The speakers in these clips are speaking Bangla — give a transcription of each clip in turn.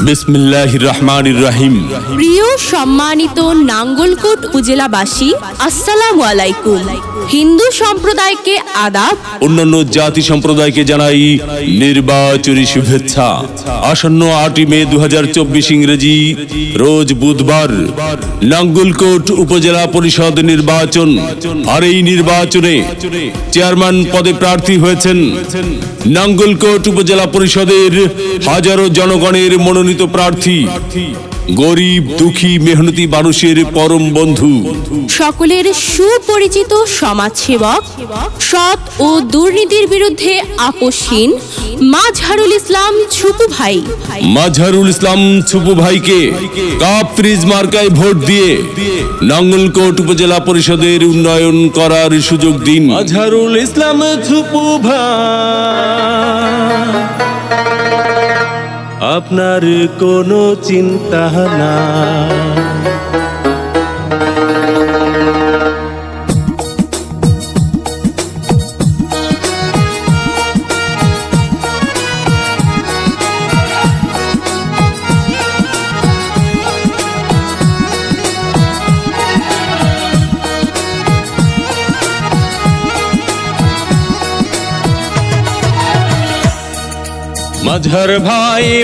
বিসমিল্লাহির রহমানির রহিম। প্রিয় সম্মানিত নাঙ্গলকোট উপজেলাবাসী, আসসালামু আলাইকুম। হিন্দু সম্প্রদায়কে আদাব, অন্যান্য জাতি সম্প্রদায়কে জানাই নির্বাচনী শুভেচ্ছা। আসন্ন 8 মে 2024 ইংরেজি রোজ বুধবার নাঙ্গলকোট উপজেলা পরিষদ নির্বাচন। আর এই নির্বাচনে চেয়ারম্যান পদে প্রার্থী হয়েছেন নাঙ্গলকোট উপজেলা পরিষদের হাজারো জনগণের মনোনীত প্রার্থী, গরিব দুঃখী মেহনতি মানুষের পরম বন্ধু, সকলের সুপরিচিত সমাজসেবক, সৎ ও দুর্নীতির বিরুদ্ধে আপোষহীন মাজহারুল ইসলাম ছুপু ভাই। মাজহারুল ইসলাম ছুপু ভাইকে কাপ ফ্রিজ মার্কায় ভোট দিয়ে নাঙ্গলকোট উপজেলা পরিষদের উন্নয়ন করার সুযোগ দিন। মাজহারুল ইসলাম ছুপু ভাই, আপনার কোনো চিন্তা না।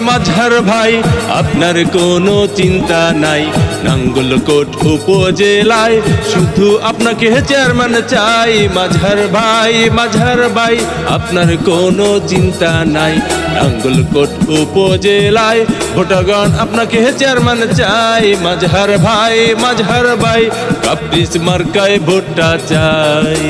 মাজহার ভাই আপনার কোনো চিন্তা নাই। নাঙ্গলকোট উপজেলায় শুধু আপনাকে চেয়ারম্যান চাই। মাজহার ভাই আপনার কোনো চিন্তা নাই। নাঙ্গলকোট উপজেলায় ভোটগণ আপনাকে চেয়ারম্যান চাই। মাজহার ভাই কাপ্রিস মার্কায় ভোটটা চাই।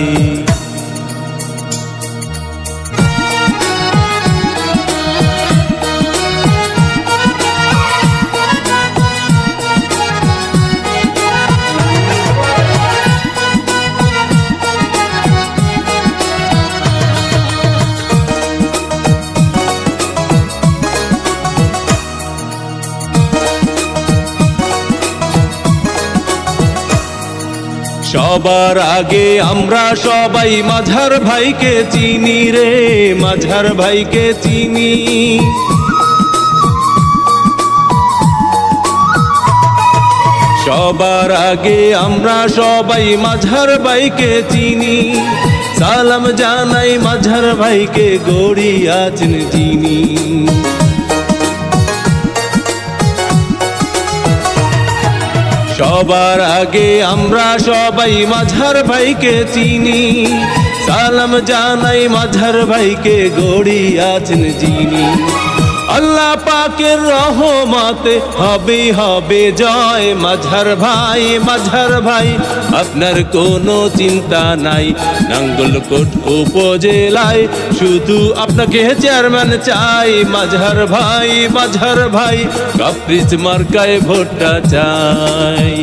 সবার আগে আমরা সবাই মাজহার ভাইকে চিনি রে, মাজহার ভাইকে চিনি। সবার আগে আমরা সবাই মাজহার ভাইকে চিনি। সালাম জানাই মাজহার ভাইকে, গড়ি আছেন যিনি। সবার আগে আমরা সবাই মাজহার ভাইকে চিনি। সালাম জানাই মাজহার ভাইকে, গড়ি আছেন যিনি। আল্লাহ পাকের রহমতে হবে জয়। মাজহার ভাই আপনার কোনো চিন্তা নাই। নাঙ্গলকোট উপজেলায় শুধু আপনাকে চেয়ারম্যান চাই। মাজহার ভাই কাপ্রিস মার্কায় ভোটটা চাই।